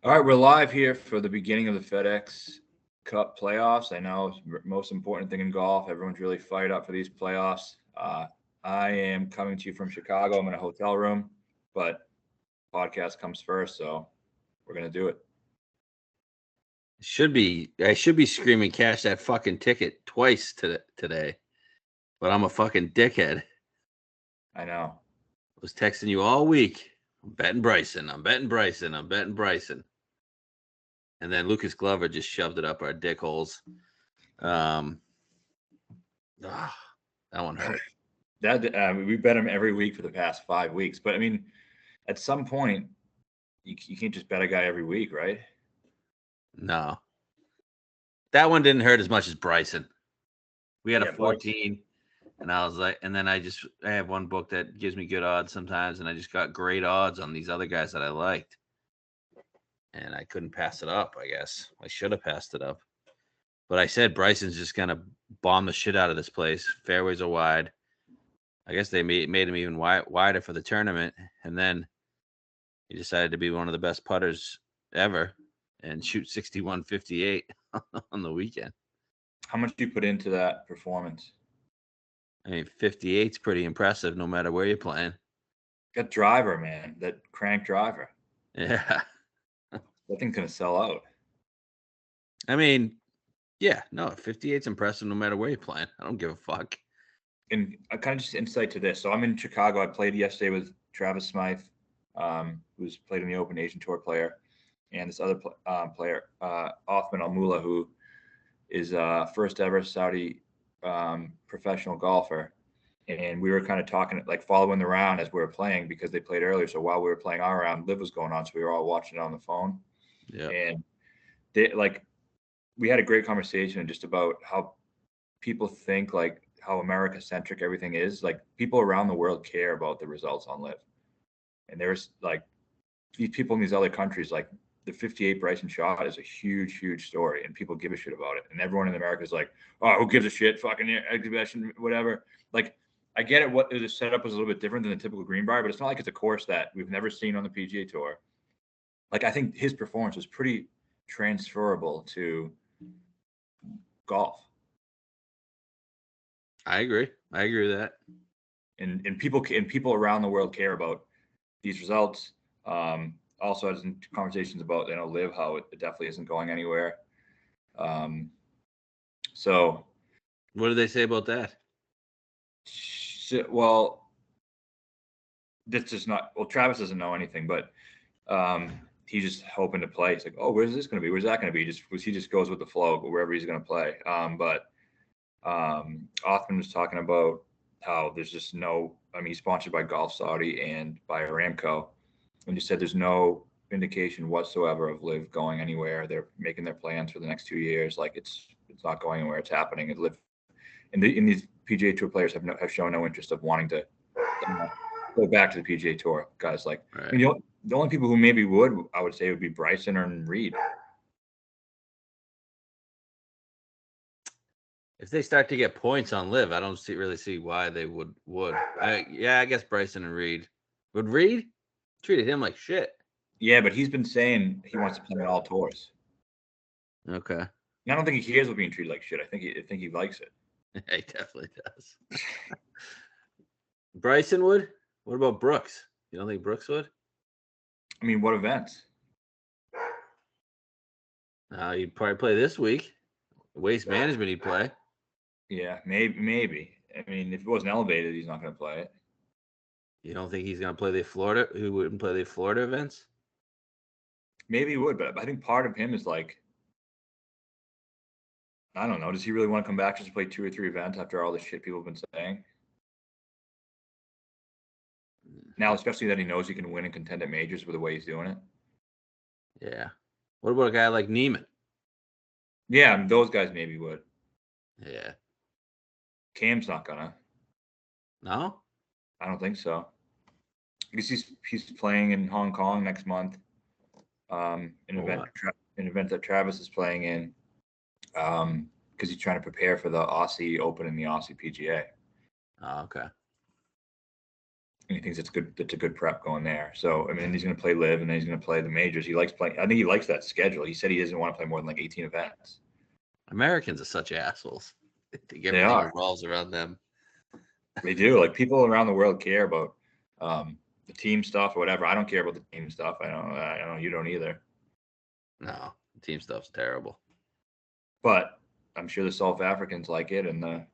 All right, we're live here for the beginning of the FedEx Cup playoffs. I know it's the most important thing in golf. Everyone's really fired up for these playoffs. I am coming to you from Chicago. I'm in a hotel room, but podcast comes first, so we're gonna do it. I should be screaming cash that fucking ticket twice today, but I'm a fucking dickhead. I know. I was texting you all week. I'm betting Bryson. I'm betting Bryson. I'm betting Bryson. And then Lucas Glover just shoved it up our dick holes. That one hurt. We bet him every week for the past 5 weeks, but I mean, at some point, you can't just bet a guy every week, right? No, that one didn't hurt as much as Bryson. We had a 14, and I was like, and then I have one book that gives me good odds sometimes, and I just got great odds on these other guys that I liked. And I couldn't pass it up, I guess. I should have passed it up. But I said Bryson's just going to bomb the shit out of this place. Fairways are wide. I guess they made him even wider for the tournament. And then he decided to be one of the best putters ever and shoot 61.58 on the weekend. How much do you put into that performance? I mean, 58's pretty impressive no matter where you're playing. That driver, man. That crank driver. Yeah. That thing's going to sell out. I mean, yeah, no, 58's impressive no matter where you're playing. I don't give a fuck. And I kind of just insight to this. So I'm in Chicago. I played yesterday with Travis Smythe, who's played in the Open Asian Tour player, and this other player, Othman Al-Mula, who is first ever Saudi professional golfer. And we were kind of talking, like following the round as we were playing because they played earlier. So while we were playing our round, Liv was going on. So we were all watching it on the phone. Yeah. And we had a great conversation just about how people think, like how America centric everything is. Like people around the world care about the results on Liv. And there's like these people in these other countries, like the 58 Bryson shot is a huge, huge story and people give a shit about it. And everyone in America is like, oh, who gives a shit? Fucking exhibition, whatever. Like, I get it. What the setup was a little bit different than the typical Greenbrier, but it's not like it's a course that we've never seen on the PGA Tour. Like, I think his performance was pretty transferable to golf. I agree with that. And people around the world care about these results. Also had some conversations about, Liv, how it definitely isn't going anywhere. So what did they say about that? Well, that's just not. Well, Travis doesn't know anything, but he's just hoping to play. He's like, oh, where's this going to be? Where's that going to be? He just goes with the flow, wherever he's going to play. But Othman was talking about how there's just no. I mean, he's sponsored by Golf Saudi and by Aramco, and he said there's no indication whatsoever of Liv going anywhere. They're making their plans for the next 2 years. Like it's not going anywhere. It's happening. It Liv, and these PGA Tour players have shown no interest of wanting to go back to the PGA Tour. Guys like, right. I mean, the only people who maybe would, I would say, would be Bryson or Reed. If they start to get points on Liv, I don't really see why they would. I guess Bryson and Reed. Would Reed? Treated him like shit. Yeah, but he's been saying he wants to play on all tours. Okay. And I don't think he cares about being treated like shit. I think he likes it. He definitely does. Bryson would? What about Brooks? You don't think Brooks would? I mean, what events? He'd probably play this week. Waste management he'd play. Yeah, maybe. I mean, if it wasn't elevated, he's not going to play it. You don't think he's going to play the Florida? Who wouldn't play the Florida events? Maybe he would, but I think part of him is like, I don't know. Does he really want to come back just to play 2 or 3 events after all the shit people have been saying? Now, especially that he knows he can win and contend at majors with the way he's doing it. Yeah. What about a guy like Neiman? Yeah, I mean, those guys maybe would. Yeah. Cam's not gonna. No? I don't think so. Because he's playing in Hong Kong next month. An event that Travis is playing in. Because he's trying to prepare for the Aussie Open and the Aussie PGA. Oh, okay. And he thinks it's good. It's a good prep going there. So I mean, he's going to play live, and then he's going to play the majors. He likes playing. I think he likes that schedule. He said he doesn't want to play more than like 18 events. Americans are such assholes. I think They everything are. revolves around them. They do. Like people around the world care about the team stuff or whatever. I don't care about the team stuff. I know you don't either. No, team stuff's terrible. But I'm sure the South Africans like it, and the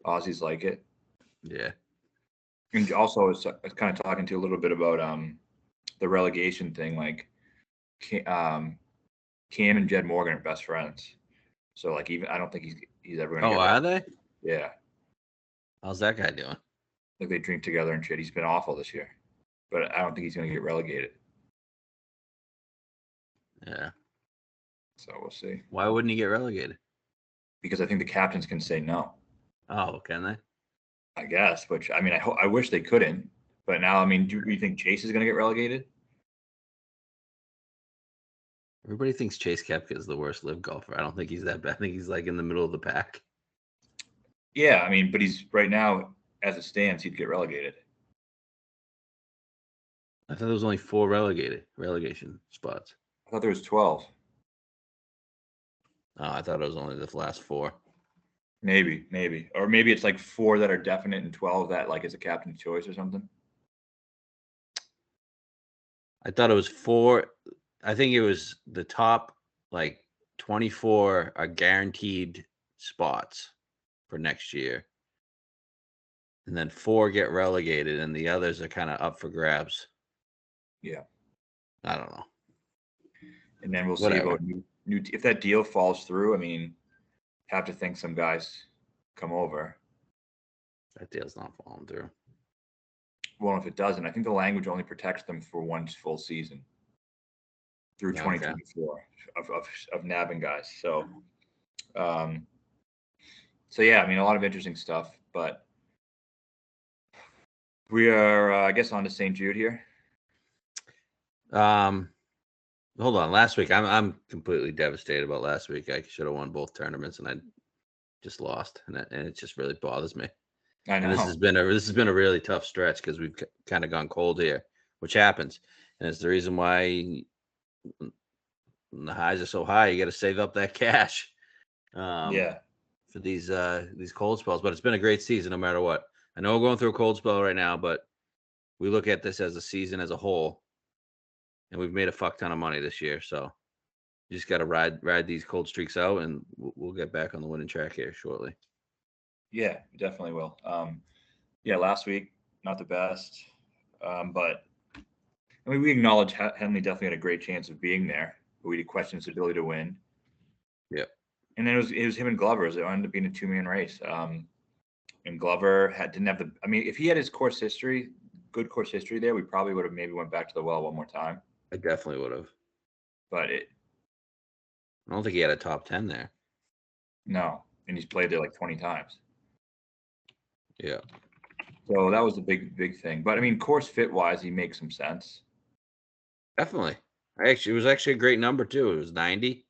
Aussies like it. Yeah. And also, I was kind of talking to you a little bit about the relegation thing. Like, Cam and Jed Morgan are best friends. So like, even I don't think he's ever going to. Oh, are they? Yeah. How's that guy doing? Like they drink together and shit. He's been awful this year, but I don't think he's going to get relegated. Yeah. So we'll see. Why wouldn't he get relegated? Because I think the captains can say no. Oh, can they? I guess, which I mean, I wish they couldn't. But now, I mean, do you think Chase is going to get relegated? Everybody thinks Chase Koepka is the worst live golfer. I don't think he's that bad. I think he's like in the middle of the pack. Yeah, I mean, but he's right now, as it stands, he'd get relegated. I thought there was only 4 relegation spots. I thought there was 12. Oh, I thought it was only the last 4. Maybe, or maybe it's like 4 that are definite and 12 that like is a captain's choice or something. I thought it was 4. I think it was the top like 24 are guaranteed spots for next year. And then 4 get relegated and the others are kind of up for grabs. Yeah. I don't know. And then we'll Whatever. see about new if that deal falls through. I mean, have to think some guys come over. That deal's not falling through. Well, if it doesn't, I think the language only protects them for one full season through 2024 of nabbing guys. So, yeah, I mean, a lot of interesting stuff, but we are, I guess, on to St. Jude here. Hold on. Last week, I'm completely devastated about last week. I should have won both tournaments, and I just lost, and it just really bothers me. I know. And this has been a really tough stretch because we've kind of gone cold here, which happens, and it's the reason why when the highs are so high, you got to save up that cash. Yeah. For these cold spells, but it's been a great season no matter what. I know we're going through a cold spell right now, but we look at this as a season as a whole, and we've made a fuck ton of money this year. So you just got to ride these cold streaks out, and we'll get back on the winning track here shortly. Yeah, definitely will. Yeah, last week not the best, but I mean we acknowledge Henley definitely had a great chance of being there, but we did question his ability to win. Yep. And then it was him and Glover. It ended up being a 2-man race. And Glover didn't have the. I mean, if he had his good course history there, we probably would have maybe went back to the well one more time. I definitely would have. But I don't think he had a top 10 there. No, and he's played there like 20 times. Yeah. So that was the big thing. But I mean, course fit wise, he makes some sense. Definitely. It was actually a great number too. It was 90.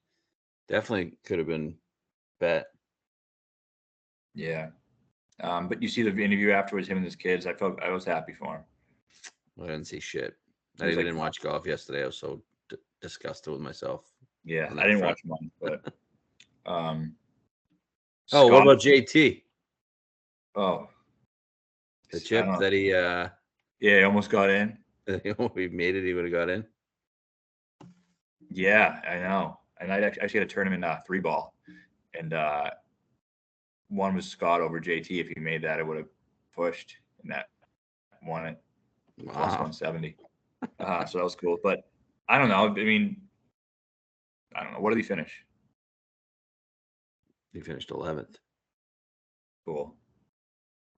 Definitely could have been bet. Yeah. But you see the interview afterwards, him and his kids. I was happy for him. I didn't see shit. I didn't watch golf yesterday. I was so disgusted with myself. Yeah, I didn't watch mine, but oh, what about JT? Oh, the chip that he yeah, he almost got in. We made it. He would have got in. Yeah, I know. And I actually had a tournament 3-ball, and one was Scott over JT. If he made that, it would have pushed, and that won it plus 170. So that was cool. But I don't know. I mean, I don't know. What did he finish? He finished 11th. Cool.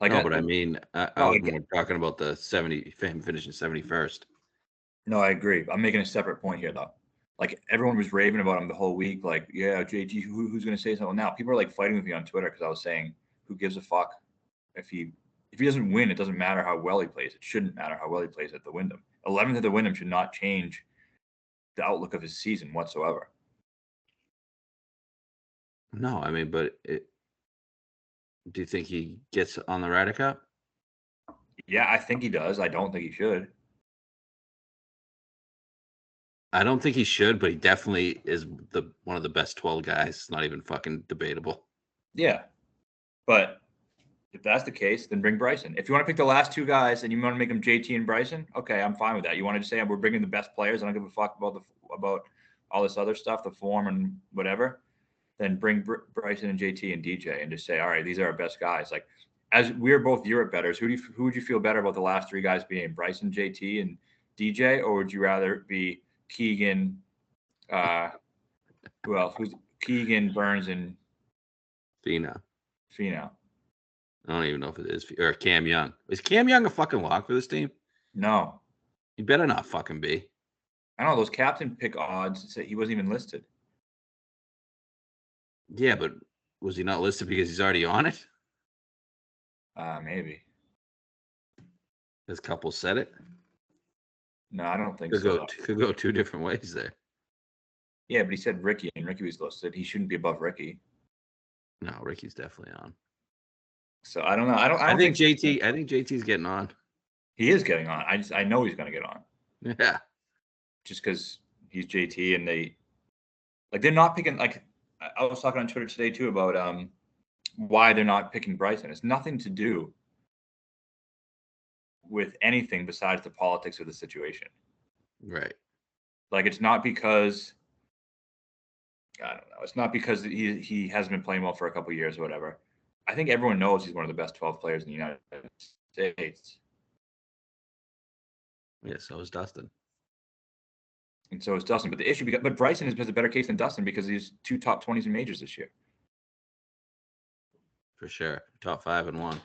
Like, no, but I mean, I was more talking about the 70, him finishing 71st. No, I agree. I'm making a separate point here, though. Like, everyone was raving about him the whole week. Like, yeah, JT, who's going to say something now? People are like fighting with me on Twitter because I was saying, who gives a fuck if he doesn't win? It doesn't matter how well he plays. It shouldn't matter how well he plays at the Wyndham. 11th at the Wyndham should not change the outlook of his season whatsoever. No, I mean, but do you think he gets on the Ryder Cup? Yeah, I think he does. I don't think he should. I don't think he should, but he definitely is one of the best 12 guys. It's not even fucking debatable. Yeah, but if that's the case, then bring Bryson. If you want to pick the last two guys and you want to make them JT and Bryson, okay, I'm fine with that. You want to just say we're bringing the best players, I don't give a fuck about all this other stuff, the form and whatever. Then bring Bryson and JT and DJ and just say, all right, these are our best guys. Like, as we're both Europe bettors, who would you feel better about the last three guys being, Bryson, JT, and DJ, or would you rather be Keegan? Who else? Who's Keegan, Burns, and Finau. Finau? I don't even know if it is. Or Cam Young. Is Cam Young a fucking lock for this team? No. He better not fucking be. I don't know. Those captain pick odds say he wasn't even listed. Yeah, but was he not listed because he's already on it? Maybe. This couple said it. No, I don't think so. Could go two different ways there. Yeah, but he said Ricky, and Ricky was listed. He shouldn't be above Ricky. No, Ricky's definitely on. So I don't know. I think JT. I think JT's getting on. He is getting on. I know he's going to get on. Yeah. Just because he's JT and they're not picking. Like, I was talking on Twitter today too about why they're not picking Bryson. It's nothing to do with anything besides the politics of the situation. Right. Like, it's not because I don't know. It's not because he hasn't been playing well for a couple of years or whatever. I think everyone knows he's one of the best 12 players in the United States. Yeah, so is Dustin. And so is Dustin. But the issue, but Bryson has a better case than Dustin because he's 2 top 20s in majors this year. For sure. Top 5 and 1.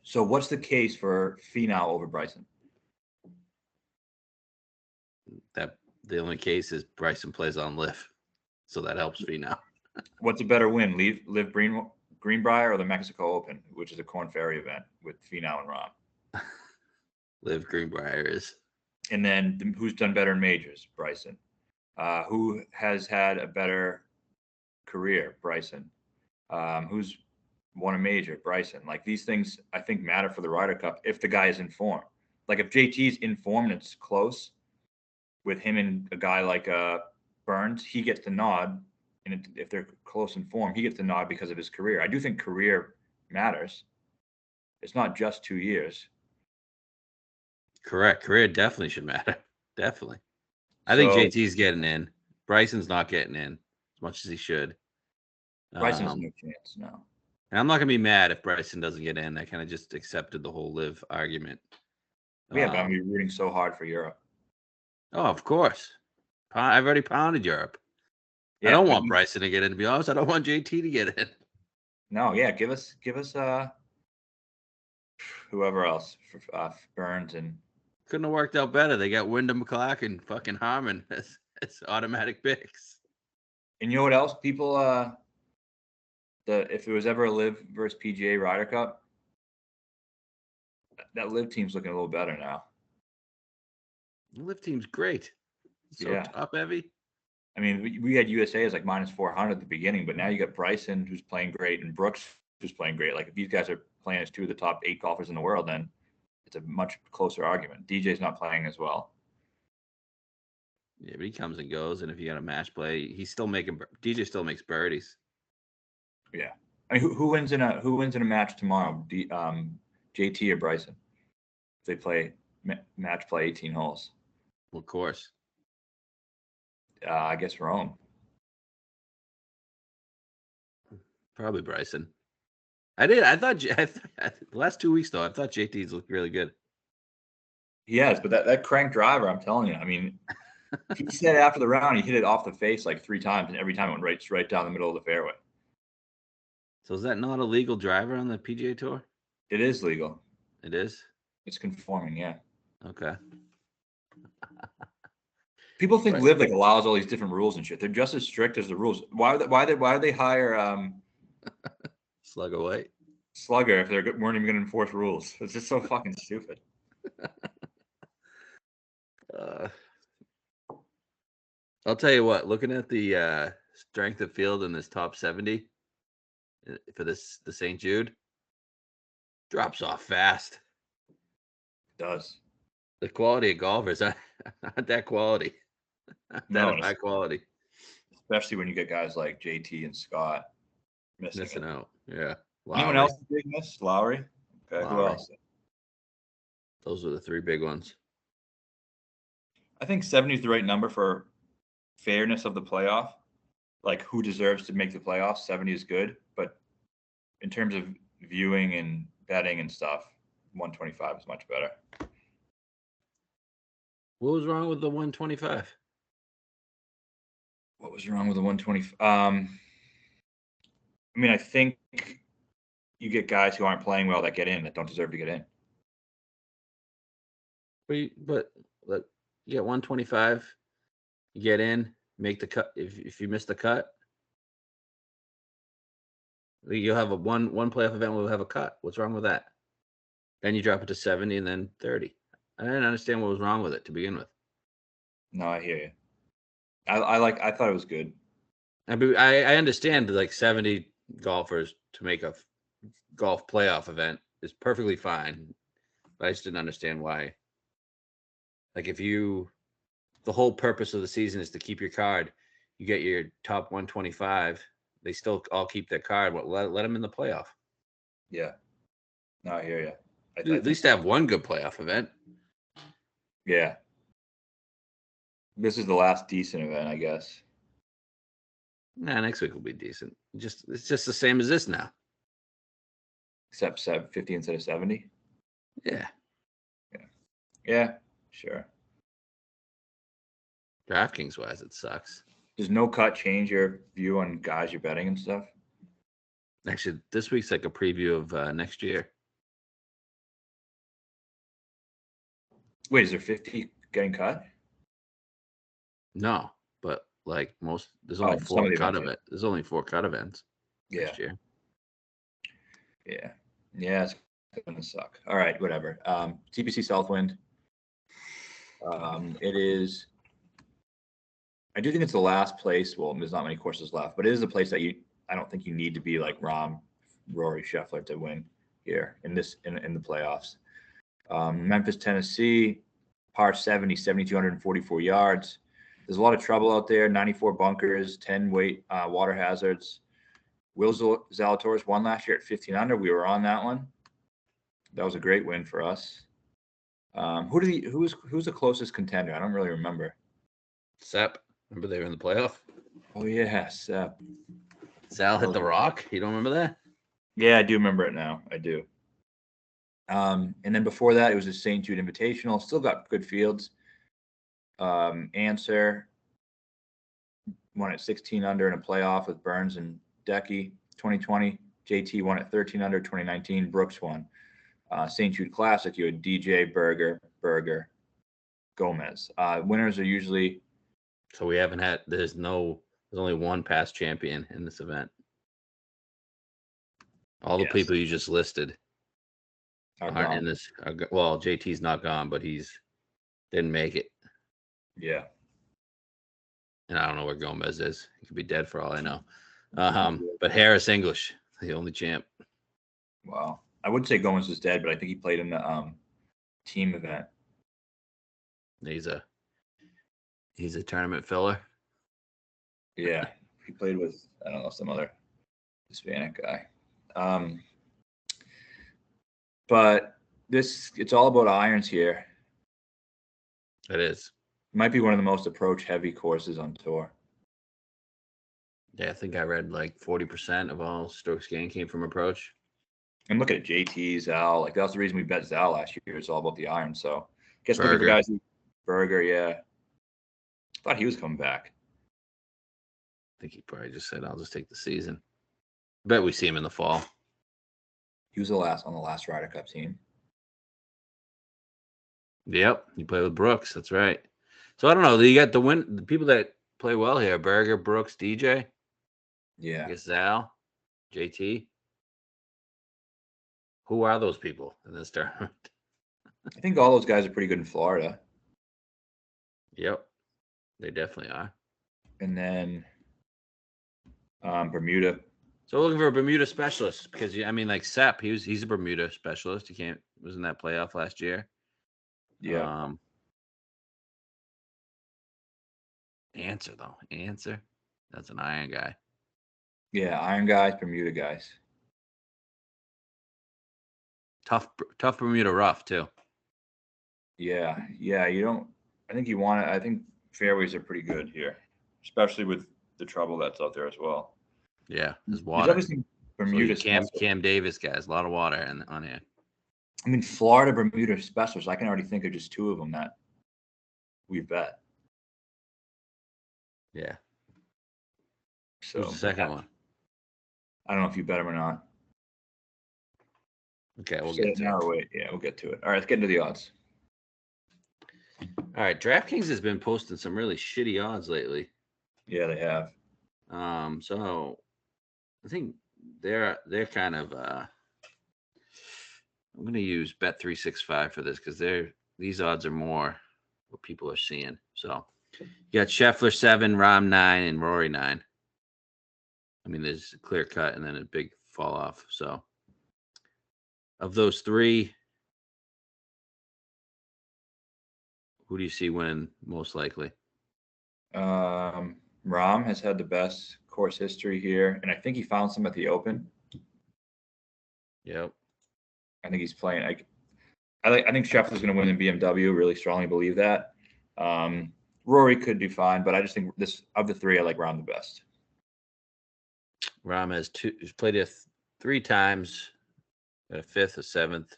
So what's the case for Finau over Bryson? That the only case is Bryson plays on Liv. So that helps Finau. What's a better win, Liv Greenbrier or the Mexico Open, which is a Corn Ferry event with Finau and Rahm? Liv Greenbrier is. And then who's done better in majors? Bryson. Who has had a better career? Bryson. Who's won a major? Bryson. Like, these things I think matter for the Ryder Cup if the guy is in form. Like, if JT's in form and it's close with him and a guy like Burns, he gets the nod. And if they're close in form, he gets the nod because of his career. I do think career matters. It's not just 2 years. Correct. Career definitely should matter. Definitely. I think JT's getting in. Bryson's not getting in as much as he should. Bryson has no chance, no. And I'm not going to be mad if Bryson doesn't get in. I kind of just accepted the whole Liv argument. Yeah, but I'm rooting so hard for Europe. Oh, of course. I've already pounded Europe. Yeah, I don't want Bryson to get in, to be honest. I don't want JT to get in. No, yeah, give us whoever else, Burns and couldn't have worked out better. They got Wyndham Clark and fucking Harmon as automatic picks. And you know what else? People if there was ever a Liv versus PGA Ryder Cup, that Liv team's looking a little better now. The Liv team's great. So top heavy. I mean, we had USA as like -400 at the beginning, but now you got Bryson, who's playing great, and Brooks, who's playing great. Like, if these guys are playing as 2 of the top 8 golfers in the world, then it's a much closer argument. DJ's not playing as well. Yeah, but he comes and goes, and if you got a match play, he's still making. DJ still makes birdies. Yeah, I mean, who wins in a match tomorrow? JT or Bryson? If they play match play 18 holes. Well, of course. I guess Rome. Probably Bryson. I thought the last 2 weeks though, I thought JT's looked really good. He has, but that crank driver, I'm telling you, I mean, he said after the round he hit it off the face like 3 times, and every time it went right down the middle of the fairway. So is that not a legal driver on the PGA Tour? It is legal. It is? It's conforming, yeah. Okay. People think Liv like allows all these different rules and shit. They're just as strict as the rules. Why do they hire Slugger White? Slugger if they weren't even going to enforce rules? It's just so fucking stupid. I'll tell you what. Looking at the strength of field in this top 70 for the St. Jude, Drops off fast. It does. The quality of golfers not that quality. Not that of high quality. Especially when you get guys like JT and Scott missing out. Yeah. Lowry. Anyone else big miss? Lowry? Okay, Lowry. Who else? Those were the three big ones. I think 70 is the right number for fairness of the playoff. Like who deserves to make the playoffs, 70 is good. But in terms of viewing and betting and stuff, 125 is much better. What was wrong with the 125? What was wrong with the 125? I mean, I think you get guys who aren't playing well that get in that don't deserve to get in. But you get 125, you get in, make the cut. If you miss the cut, you'll have a one playoff event will have a cut. What's wrong with that? Then you drop it to 70 and then 30. I didn't understand what was wrong with it to begin with. No, I hear you. I thought it was good. I understand like 70 golfers to make a golf playoff event is perfectly fine, but I just didn't understand why. Like the whole purpose of the season is to keep your card. You get your top 125. They still all keep their card. But let them in the playoff. Yeah. No, I hear you. At least have one good playoff event. Yeah. This is the last decent event, I guess. Nah, next week will be decent. It's just the same as this now. Except 50 instead of 70? Yeah. Yeah, sure. DraftKings wise, it sucks. Does no cut change your view on guys you're betting and stuff? Actually, this week's like a preview of next year. Wait, is there 50 getting cut? No, but like there's only 4 cut events. There's only 4 cut events next year. Yeah. Yeah, it's gonna suck. All right, whatever. TPC Southwind. It is. I do think it's the last place. Well, there's not many courses left, but it is a place that I don't think you need to be like Rahm, Rory, Scheffler to win here in the playoffs. Memphis, Tennessee, par 70, 7,244 yards. There's a lot of trouble out there. 94 bunkers, 10 water hazards. Will Zalatoris won last year at 15 under. We were on that one. That was a great win for us. Who's the closest contender? I don't really remember. Sepp. Remember they were in the playoff? Oh yeah, Sepp. Sal hit the rock. You don't remember that? Yeah, I do remember it now. I do. And then before that, it was a St. Jude Invitational. Still got good fields. Answer won at 16 under in a playoff with Burns and Decky. 2020, JT won at 13 under. 2019, Brooks won. St. Jude Classic, you had DJ, Berger, Gomez. Winners are usually. So we haven't had. There's only one past champion in this event. All the people you just listed aren't in this. Well, JT's not gone, but didn't make it. Yeah. And I don't know where Gomez is. He could be dead for all I know. But Harris English, the only champ. Wow. I wouldn't say Gomez is dead, but I think he played in the team event. He's a tournament filler. Yeah. He played with, I don't know, some other Hispanic guy. But it's all about irons here. It is. It might be one of the most approach heavy courses on tour. Yeah, I think I read like 40% of all strokes gained came from approach. And look at JT, Zal. Like that's the reason we bet Zal last year. It's all about the iron. So I guess looking for guys Berger, yeah. I thought he was coming back. I think he probably just said, I'll just take the season. Bet we see him in the fall. He was on the last Ryder Cup team. Yep, he played with Brooks. That's right. So I don't know. You got the people that play well here: Berger, Brooks, DJ. Yeah. I guess Zal, JT. Who are those people in this tournament? I think all those guys are pretty good in Florida. Yep, they definitely are. And then Bermuda, So we're looking for a Bermuda specialist because I mean, like Sepp, he's a Bermuda specialist. He was in that playoff last year. Yeah. Answer though. Answer. That's an iron guy. Yeah, iron guys, Bermuda guys. Tough Bermuda rough too. Yeah, you don't. I think you want it. I think fairways are pretty good here, especially with the trouble that's out there as well. Yeah, there's There's water. obviously Bermuda specialists. Cam Davis guys, a lot of water on here. I mean, Florida Bermuda specialists. I can already think of just two of them that we've bet. Yeah. So Who's the second one? I don't know if you bet them or not. Okay, we'll get to it. Wait. Yeah, we'll get to it. All right, let's get into the odds. All right, DraftKings has been posting some really shitty odds lately. Yeah, they have. So I think they're kind of. I'm going to use Bet365 for this because these odds are more what people are seeing. So you got Scheffler 7, Rahm 9, and Rory 9. I mean, there's a clear cut and then a big fall off. So of those three, who do you see winning most likely? Rahm has had the best course history here, and I think he found some at the Open. Yep. I think he's playing. I think Scheffler's going to win in BMW. Really strongly believe that. Rory could do fine, but I just think this of the three, I like Rahm the best. Rahm has he's played it 3 times, got a 5th, a 7th,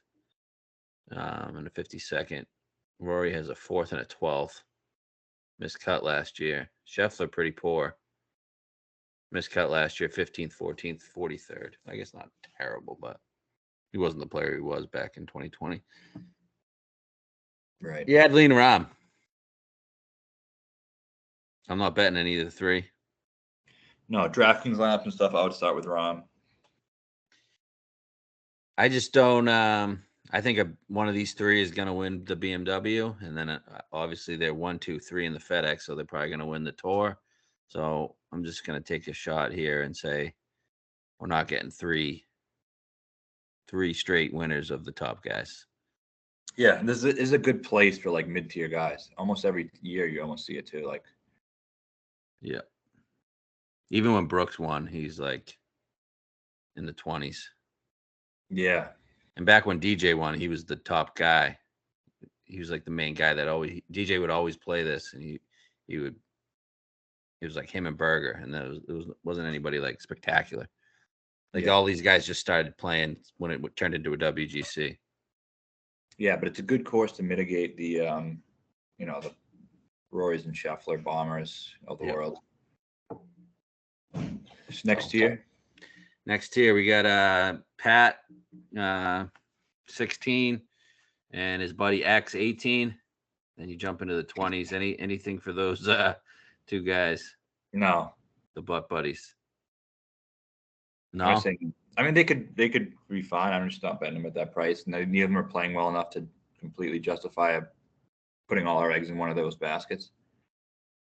and a 52nd. Rory has a 4th and a 12th. Missed cut last year. Scheffler pretty poor. Missed cut last year, 15th, 14th, 43rd. I guess not terrible, but he wasn't the player he was back in 2020. Right. Yeah, I'd lean Rahm. I'm not betting any of the three. No, DraftKings lineups and stuff, I would start with Rahm. I just don't. I think one of these three is going to win the BMW, and then obviously they're 1, 2, 3 in the FedEx, so they're probably going to win the Tour. So I'm just going to take a shot here and say we're not getting three straight winners of the top guys. Yeah, this is a good place for like mid-tier guys. Almost every year you almost see it too. Like, yeah. Even when Brooks won, he's like in the 20s. Yeah. And back when DJ won, he was the top guy. He was like the main guy that DJ would always play this, and he would. It was like him and Berger, and then wasn't anybody like spectacular. Like all these guys just started playing when it turned into a WGC. Yeah, but it's a good course to mitigate the, the Rory's and Scheffler bombers of the world. Next tier. Next tier, we got Pat, 16, and his buddy X, 18. Then you jump into the 20s. Anything for those two guys? No. The butt buddies. No. I mean, they could be fine. I'm just not betting them at that price. And neither of them are playing well enough to completely justify putting all our eggs in one of those baskets.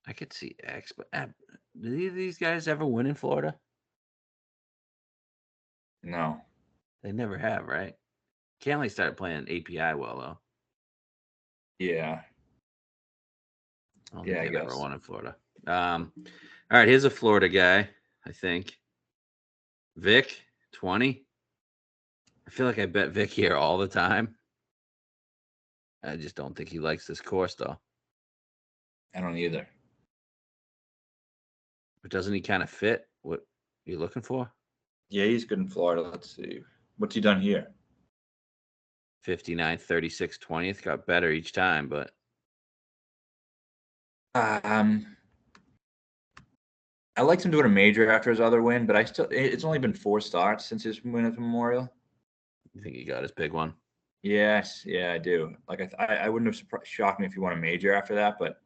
I could see X, but do these guys ever win in Florida? No. They never have, right? Cantley started playing API well, though. Yeah. I don't think they've ever won in Florida. All right, here's a Florida guy, I think. Vic, 20. I feel like I bet Vic here all the time. I just don't think he likes this course, though. I don't either. But doesn't he kind of fit what you're looking for? Yeah, he's good in Florida. Let's see. What's he done here? 59th, 36th, 20th. Got better each time, but I liked him doing a major after his other win, but it's only been 4 starts since his win at the Memorial. You think he got his big one? Yes, yeah, I do. Like I wouldn't have shocked me if he won a major after that, but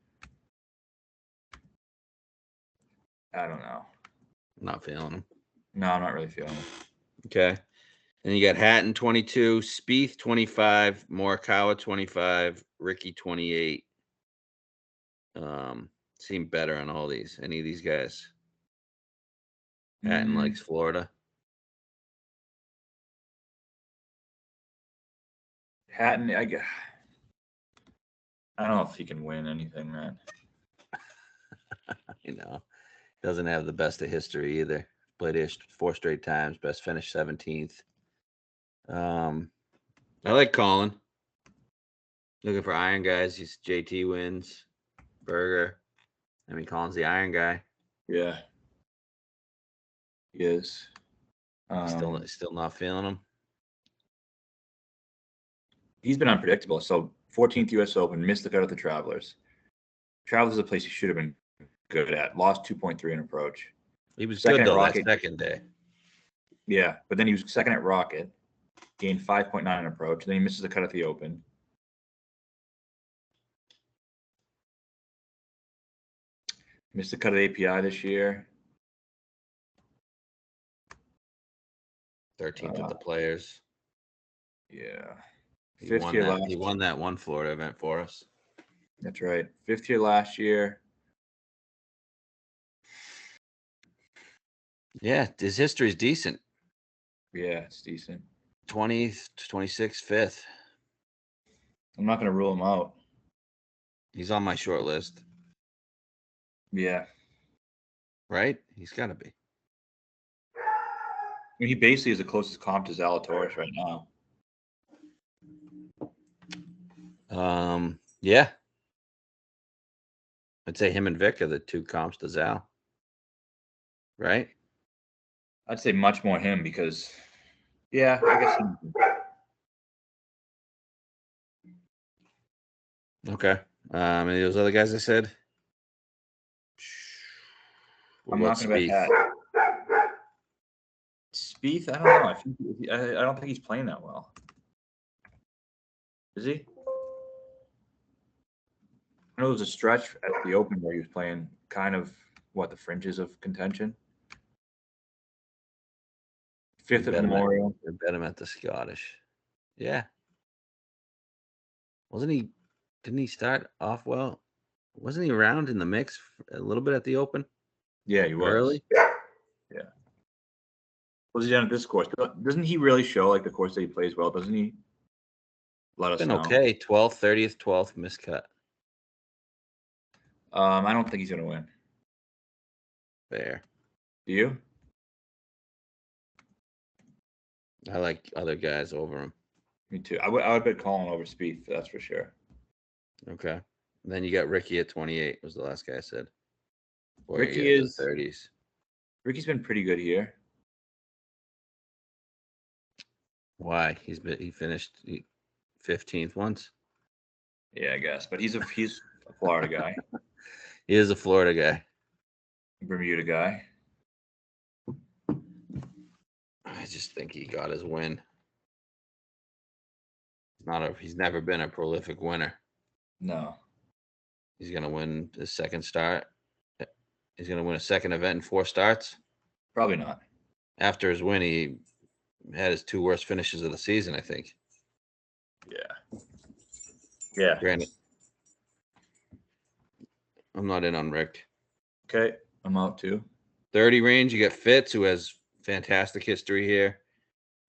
I don't know. I'm not feeling him. No, I'm not really feeling him. Okay. Then you got Hatton 22, Spieth 25, Morikawa 25, Ricky 28. Seem better on all these. Any of these guys? Hatton likes Florida. Hatton, I don't know if he can win anything, man. Doesn't have the best of history either. Played ish 4 straight times. Best finish 17th. I like Colin. Looking for iron guys. He's JT wins. Berger. Colin's the iron guy. Yeah. He is. Still not feeling him. He's been unpredictable. So 14th U.S. Open, missed the cut at the Travelers. Travelers is a place he should have been good at. Lost 2.3 in approach. He was Second good though Rocket. that second day. Yeah, but then he was second at Rocket, gained 5.9 in approach. Then he misses the cut at the Open. Missed the cut at API this year. 13th at the Players. Yeah. He won that one Florida event for us. That's right. 5th year last year. Yeah, his history is decent. Yeah, it's decent. 20th, 26th, 5th. I'm not going to rule him out. He's on my short list. Yeah. Right? He's got to be. He basically is the closest comp to Zalatoris right now. Yeah. I'd say him and Vic are the 2 comps to Zal. Right? I'd say much more him because, yeah, I guess. Okay. Any of those other guys I said? I'm not going to bet that. Spieth, I don't know. I don't think he's playing that well. Is he? I know there was a stretch at the Open where he was playing kind of the fringes of contention. 5th at Memorial. I bet him at the Scottish. Yeah. Didn't he start off well? Wasn't he around in the mix a little bit at the Open? Yeah, he was. Early? Yeah. What was he done at this course? Doesn't he really show the course that he plays well? Doesn't he? Let us know. Okay. 12th, 30th, 12th, miscut. I don't think he's going to win. Fair. Do you? I like other guys over him. Me too. I would bet Colin over Spieth. That's for sure. Okay. And then you got Ricky at 28 was the last guy I said. Ricky is 30s. Ricky's been pretty good here. Why? He finished 15th once. Yeah, I guess. But he's a Florida guy. He is a Florida guy. Bermuda guy. I just think he got his win. He's never been a prolific winner. No. He's gonna win his second start. He's gonna win a second event in 4 starts. Probably not. After his win, he had his 2 worst finishes of the season, I think. Yeah. Yeah. Granted, I'm not in on Rick. Okay, I'm out too. 30 range, you got Fitz, who has fantastic history here.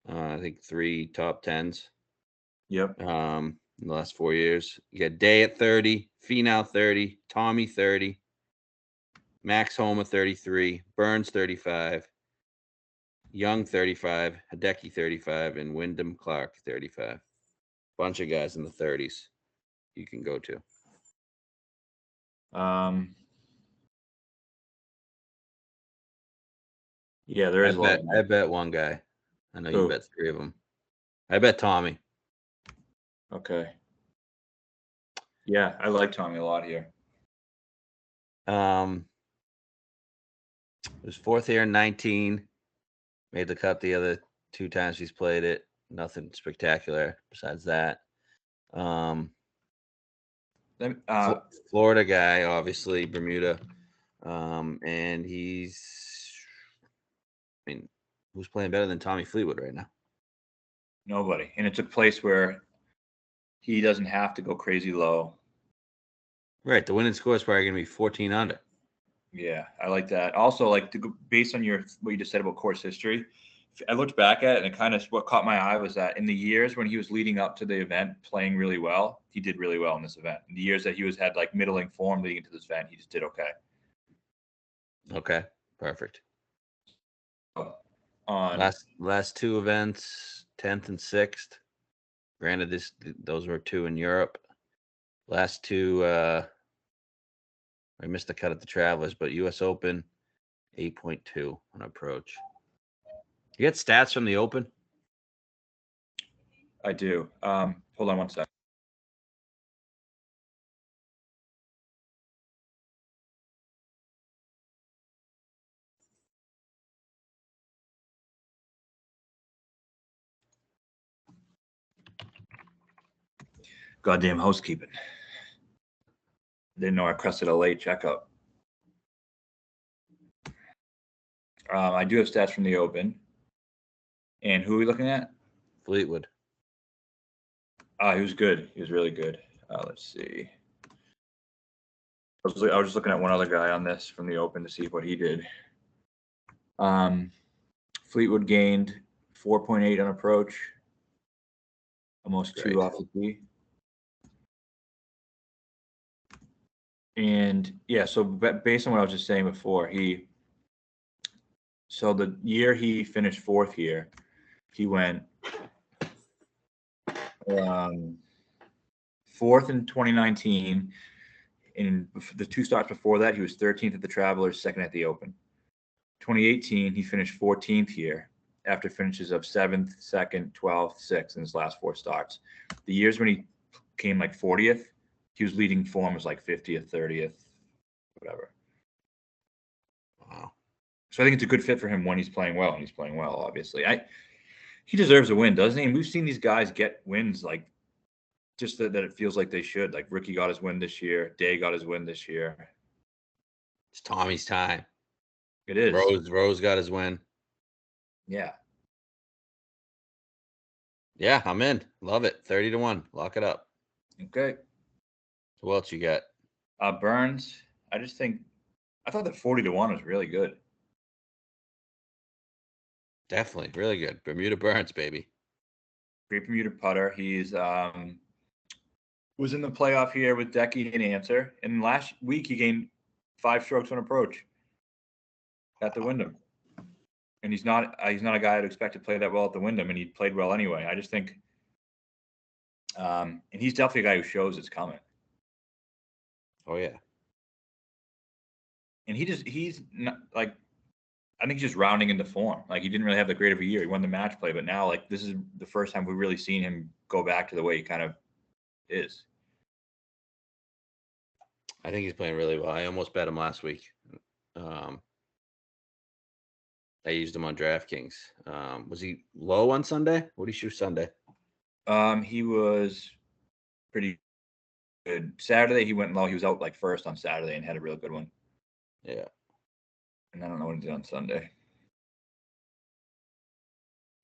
I think 3 top 10s. Yep. In the last 4 years. You got Day at 30, Finau 30, Tommy 30, Max Homa 33, Burns 35, Young 35, Hideki 35, and Wyndham Clark 35. Bunch of guys in the 30s you can go to. Yeah, there is a lot. I bet one guy. I know you bet 3 of them. I bet Tommy. Okay. Yeah, I like Tommy a lot here. It was 4th here in 19. Made the cut the other 2 times he's played it. Nothing spectacular besides that. Florida guy, obviously, Bermuda. And who's playing better than Tommy Fleetwood right now? Nobody. And it's a place where he doesn't have to go crazy low. Right. The winning score is probably going to be 14 under. Yeah, I like that. Also, based on what you just said about course history, I looked back at it, and it kind of what caught my eye was that in the years when he was leading up to the event, playing really well, he did really well in this event. In the years that he had like middling form leading into this event, he just did okay. Okay, perfect. On last two events, 10th and 6th. Granted, those were 2 in Europe. Last two, I missed the cut at the Travelers, but U.S. Open, 8.2 on approach. You get stats from the Open? I do. Hold on one sec. Goddamn housekeeping. Didn't know I requested a late checkup. I do have stats from the Open. And who are we looking at? Fleetwood. He was good. He was really good. Let's see. I was just looking at one other guy on this from the Open to see what he did. Fleetwood gained 4.8 on approach, almost 2 off the tee. And yeah, so based on what I was just saying before, so the year he finished 4th here, he went 4th in 2019. In the 2 starts before that, he was 13th at the Travelers, 2nd at the Open. 2018, he finished 14th here after finishes of 7th, 2nd, 12th, 6th in his last 4 starts. The years when he came like 40th, he was leading form was like 50th, 30th, whatever. Wow. So I think it's a good fit for him when he's playing well, and he's playing well, obviously. He deserves a win, doesn't he? And we've seen these guys get wins like just that it feels like they should. Like Ricky got his win this year. Day got his win this year. It's Tommy's time. It is. Rose got his win. Yeah. Yeah, I'm in. Love it. 30-1. Lock it up. Okay. Who else you got? Burns. I thought that 40-1 was really good. Definitely. Really good. Bermuda Burns, baby. Great Bermuda putter. He's was in the playoff here with Decky and Answer. And last week he gained 5 strokes on approach at the Wyndham. And he's not a guy I'd expect to play that well at the Wyndham, and he played well anyway. I just think and he's definitely a guy who shows it's coming. Oh yeah. And he's not like, I think he's just rounding into form. Like he didn't really have that great of a year. He won the match play, but now like this is the first time we've really seen him go back to the way he kind of is. I think he's playing really well. I almost bet him last week. I used him on DraftKings. Was he low on Sunday? What did he shoot Sunday? He was pretty good. Saturday he went low. He was out like first on Saturday and had a real good one. Yeah. And I don't know what he did on Sunday.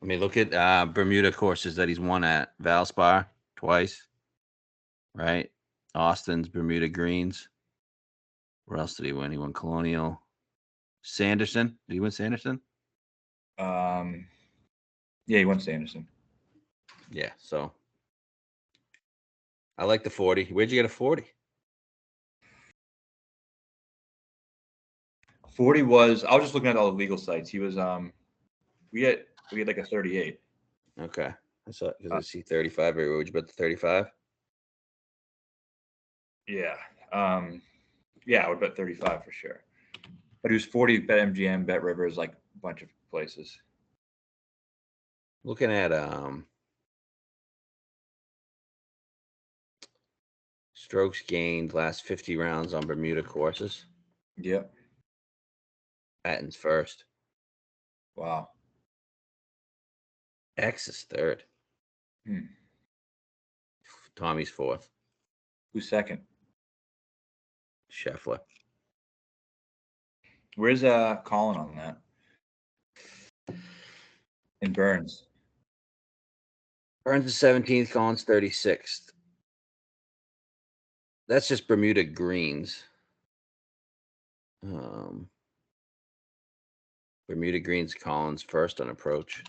I mean, look at Bermuda courses that he's won at. Valspar twice, right? Austin's Bermuda Greens. Where else did he win? He won Colonial. Sanderson. Did he win Sanderson? Yeah, he won Sanderson. Yeah, so I like the 40. Where'd you get a 40? 40 was, I was just looking at all the legal sites. He was we had like a 38. Okay. I saw because I see 35. Would you bet the 35? Yeah. Yeah, I would bet 35 for sure. But he was 40 bet MGM, bet Rivers, like a bunch of places. Looking at strokes gained last 50 rounds on Bermuda courses. Yep. Patton's first. Wow. X is third. Tommy's fourth. Who's second? Scheffler. Where's Colin on that? And Burns. Burns is 17th. Colin's 36th. That's just Bermuda greens. Bermuda greens, Collins first on approach.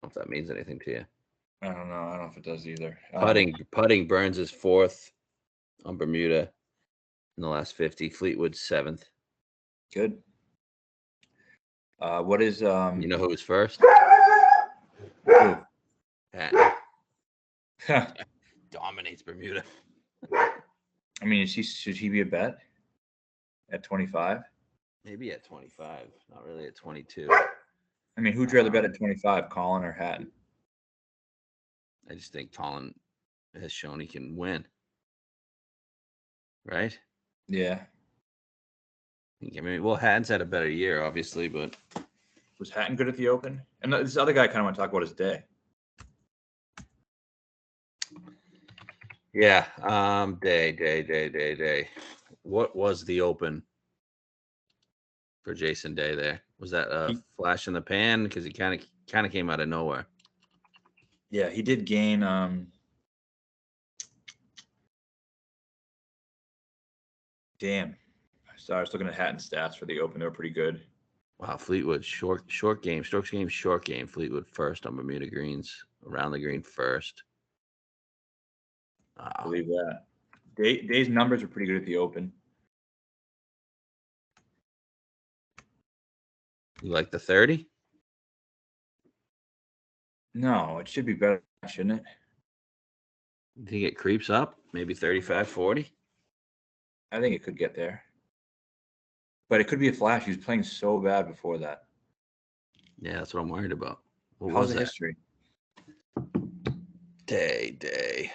I don't know if that means anything to you. I don't know. I don't know if it does either. Putting Burns is 4th on Bermuda in the last 50. Fleetwood 7th. Good. What is You know who was first? who? Hatton. Dominates Bermuda. I mean, should he be a bet at 25? Maybe at 25, not really at 22. I mean, who'd rather bet at 25, Colin or Hatton? I just think Colin has shown he can win. Right? Yeah. I mean, well, Hatton's had a better year, obviously, but Was Hatton good at the Open? And this other guy kind of want to talk about his day. yeah, day. What was the Open for Jason Day there? Was that a flash in the pan? Because he kind of came out of nowhere. Yeah, he did gain damn. Sorry, I was looking at Hatton's stats for the Open. They were pretty good. Wow, Fleetwood short game, strokes game, short game. Fleetwood first on Bermuda greens, around the green first. I believe that. Day's numbers were pretty good at the Open. You like the 30? No, it should be better, shouldn't it? You think it creeps up? Maybe 35, 40? I think it could get there. But it could be a flash. He was playing so bad before that. Yeah, that's what I'm worried about. What How's was the that? history? Day.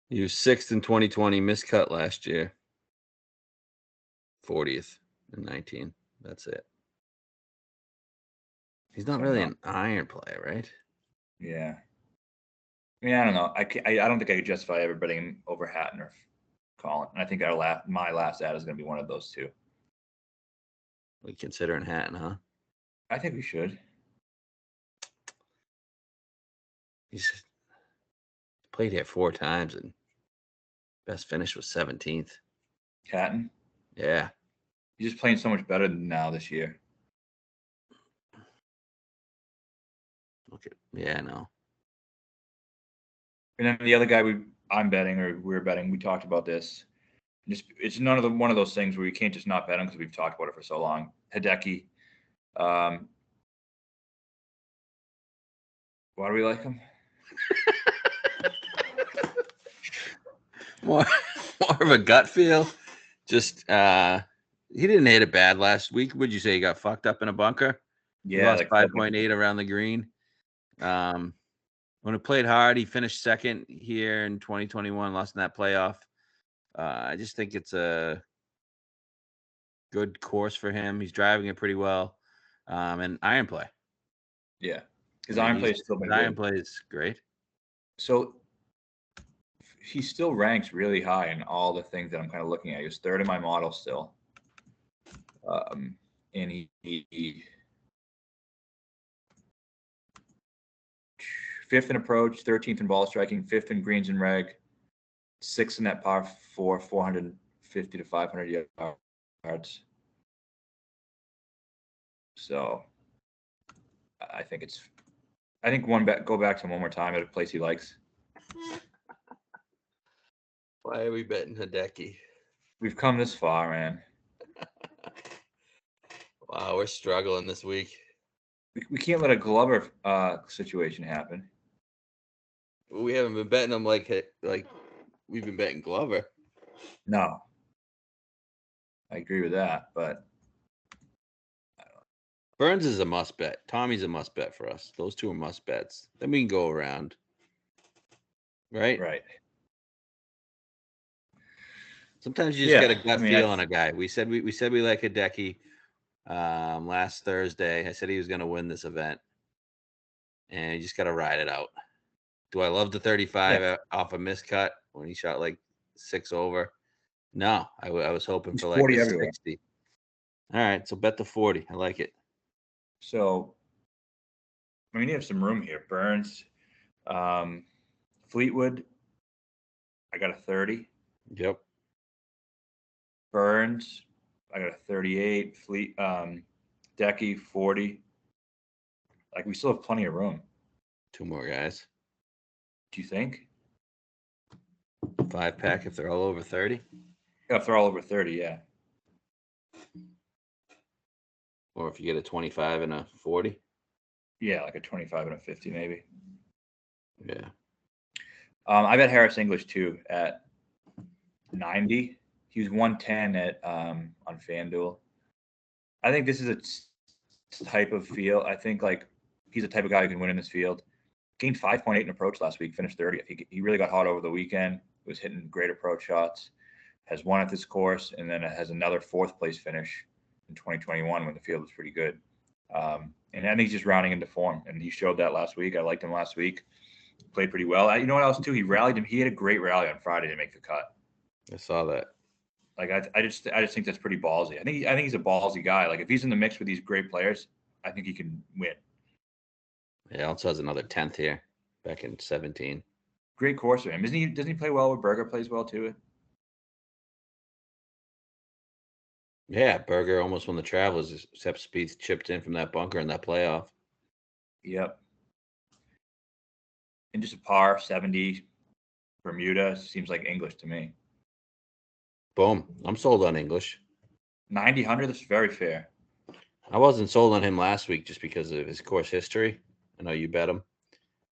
He was 6th in 2020, miscut last year. 40th in 19. That's it. He's not really an iron player, right? Yeah. I mean, I don't know. I don't think I could justify ever betting him over Hatton or Colin. And I think my last ad is going to be one of those two. We considering Hatton, huh? I think we should. He's played here 4 times and best finish was 17th. Hatton? Yeah. He's just playing so much better now this year. Okay. Yeah, no. And then the other guy I'm betting, or we're betting, we talked about this. It's one of those things where you can't just not bet him because we've talked about it for so long. Hideki. Why do we like him? more of a gut feel. Just he didn't hit it bad last week. Would you say he got fucked up in a bunker? Yeah, he lost like 5.8 around the green. When he played hard, he finished 2nd here in 2021, lost in that playoff. I just think it's a good course for him. He's driving it pretty well. And iron play. Yeah. His iron play is still been good. Iron play is great. So he still ranks really high in all the things that I'm kind of looking at. He was 3rd in my model still. And he 5th in approach, 13th in ball striking, 5th in greens and reg, 6th in that par 4, 450 to 500 yards. So I think go back to him one more time at a place he likes. Why are we betting Hideki? We've come this far, man. Wow, we're struggling this week. We can't let a Glover situation happen. We haven't been betting him like we've been betting Glover. No, I agree with that, but Burns is a must bet. Tommy's a must bet for us. Those two are must bets. Then we can go around. Right? Right. Sometimes you just get a gut feel on a guy. We said we like Hideki last Thursday. I said he was going to win this event, and you just got to ride it out. Do I love the 35 off a miscut when he shot like 6 over? No, I was hoping for like a 60. All right, so bet the 40. I like it. So, I mean, you have some room here. Burns, Fleetwood, I got a 30. Yep. Burns, I got a 38. Fleet, Decky 40. Like we still have plenty of room. 2 more guys. Do you think? 5-pack if they're all over 30. Yeah, if they're all over 30, yeah. Or if you get a 25 and a 40. Yeah, like a 25 and a 50 maybe. Yeah. I bet Harris English too at 90. He was 110 at on FanDuel. I think this is a type of field. I think like he's the type of guy who can win in this field. Gained 5.8 in approach last week, finished 30th. He really got hot over the weekend. Was hitting great approach shots. Has won at this course, and then it has another 4th place finish in 2021 when the field was pretty good. And I think he's just rounding into form, and he showed that last week. I liked him last week. Played pretty well. You know what else too? He rallied him. He had a great rally on Friday to make the cut. I saw that. Like I just think that's pretty ballsy. I think he's a ballsy guy. Like if he's in the mix with these great players, I think he can win. Yeah, also has another 10th here back in 17. Great course for him. Doesn't he play well with Berger? Plays well too. Yeah, Berger almost won the Travelers, except Spieth chipped in from that bunker in that playoff. Yep. And just a par 70. Bermuda seems like English to me. Boom. I'm sold on English. 90, 100, that's very fair. I wasn't sold on him last week just because of his course history. I know you bet him.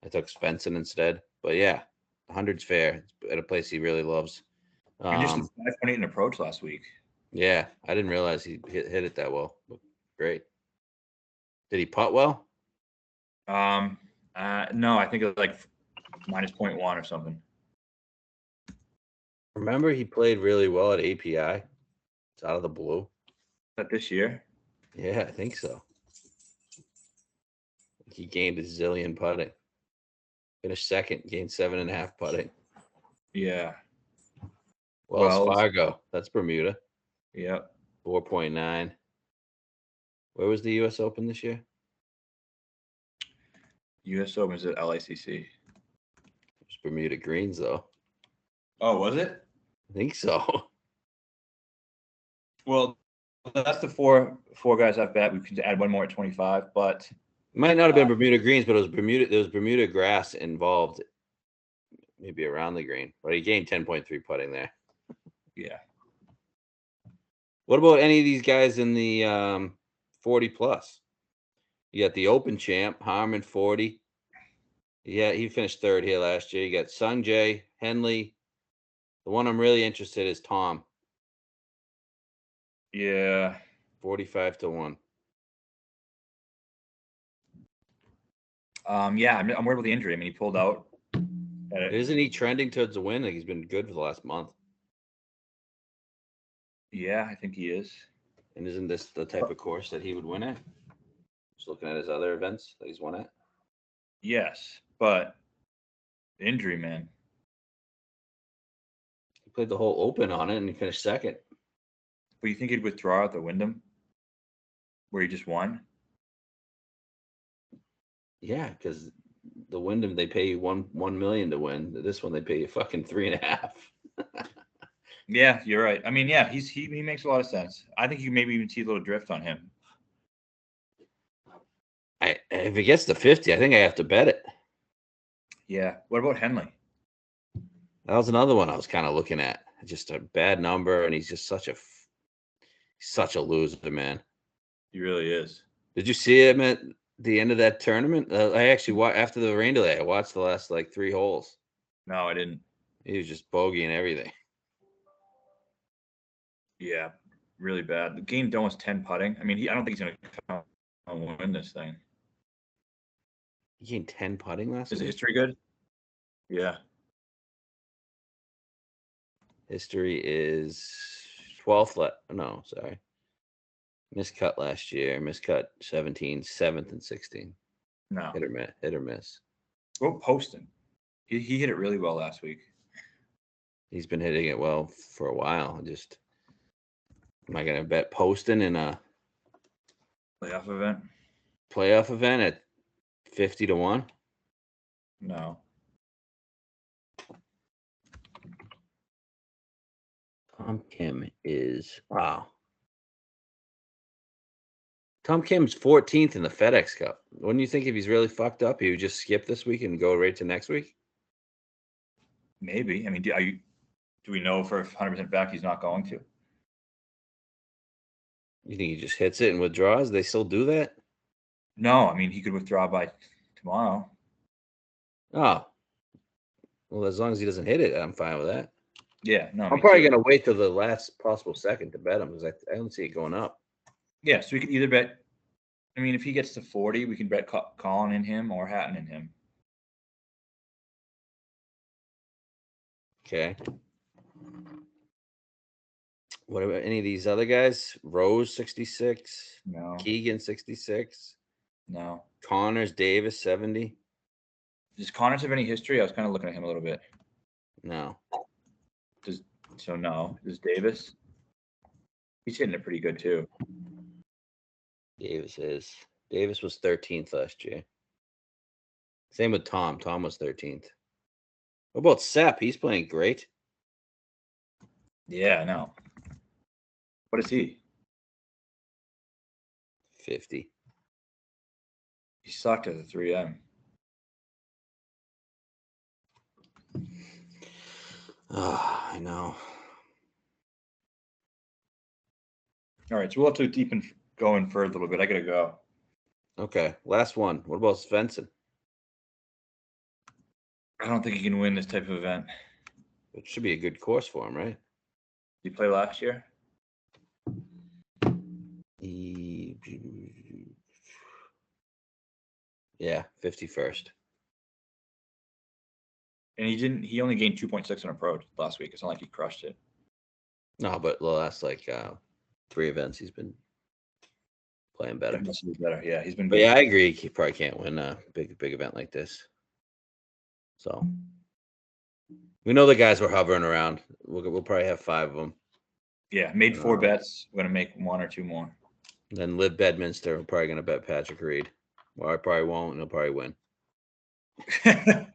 I took Svensson instead. But yeah, 100's fair. It's at a place he really loves. And just a 5.8 in approach last week. Yeah, I didn't realize he hit it that well. Great. Did he putt well? No, I think it was like minus 0.1 or something. Remember, he played really well at API. It's out of the blue. Is that this year? Yeah, I think so. He gained a zillion putting. Finished second, gained 7.5 putting. Yeah. Wells Fargo. That's Bermuda. Yep. 4.9. Where was the U.S. Open this year? U.S. Open is at LACC. It's Bermuda Greens, though. Oh, was it? I think so. Well, that's the four guys I've bet. We can add one more at 25, but It might not have been Bermuda Greens, but it was Bermuda. There was Bermuda grass involved, maybe around the green. But he gained 10.3 putting there. yeah. What about any of these guys in the 40 plus? You got the Open champ, Harmon 40. Yeah, he finished 3rd here last year. You got Sung Jae, Henley. The one I'm really interested in is Tom. Yeah. 45-1. Yeah, I'm worried about the injury. I mean, he pulled out. Isn't he trending towards a win? Like he's been good for the last month. Yeah, I think he is. And isn't this the type of course that he would win at? Just looking at his other events that he's won at. Yes, but injury, man. He played the whole Open on it and he finished 2nd. But you think he'd withdraw at the Wyndham, where he just won? Yeah, because the Wyndham they pay you $1 million to win. This one they pay you fucking 3.5. Yeah, you're right. I mean, yeah, he makes a lot of sense. I think you maybe even see a little drift on him. If it gets to 50, I think I have to bet it. Yeah. What about Henley? That was another one I was kind of looking at. Just a bad number, and he's just such a loser, man. He really is. Did you see him at the end of that tournament? I actually after the rain delay, I watched the last like 3 holes. No, I didn't. He was just bogeying everything. Yeah, really bad. The game done was 10 putting. I mean, I don't think he's going to come and win this thing. He gained 10 putting last Is week? history good? Yeah. History is 12th. No, sorry. Miscut last year. Miscut 17, 7th and 16. No. Hit or miss. Well, Poston. He hit it really well last week. He's been hitting it well for a while. Am I going to bet Poston in a playoff event at 50-1? No. Tom Kim is wow. Tom Kim's 14th in the FedEx Cup. Wouldn't you think if he's really fucked up, he would just skip this week and go right to next week? Maybe. I mean, do we know for 100% fact he's not going to? You think he just hits it and withdraws? They still do that? No, I mean, he could withdraw by tomorrow. Oh. Well, as long as he doesn't hit it, I'm fine with that. Yeah, no. I'm probably going to wait till the last possible second to bet him because I don't see it going up. Yeah, so we could either bet. I mean, if he gets to 40, we can bet Colin in him or Hatton in him. Okay. What about any of these other guys? Rose, 66. No. Keegan, 66. No. Connors, Davis, 70. Does Connors have any history? I was kind of looking at him a little bit. No. No. Does Davis? He's hitting it pretty good too. Davis was 13th last year. Same with Tom. Tom was 13th. What about Sepp? He's playing great. Yeah, I know. What is he? 50. He sucked at the 3M. Oh, I know. All right, so we'll have to go in for a little bit. I gotta go. Okay, last one. What about Svensson? I don't think he can win this type of event. It should be a good course for him, right? Did he play last year? Yeah, 51st. And he only gained 2.6 on approach last week. It's not like he crushed it. No, but the last 3 events he's been playing better. He must be better. Yeah, he's been But good. yeah, I agree. He probably can't win a big event like this. So we know the guys were hovering around. We'll probably have 5 of them. Yeah, made 4 bets. We're gonna make 1 or 2 more. Then Liv Bedminster. We're probably gonna bet Patrick Reed. Well, I probably won't, and he'll probably win.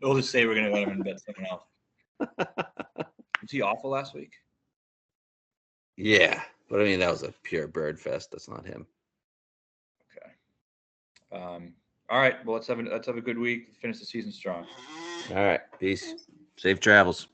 We'll just say we're gonna let him in bet someone else. Was he awful last week? Yeah, but I mean that was a pure bird fest. That's not him. Okay. All right. Well, let's have a good week. Finish the season strong. All right. Peace. Safe travels.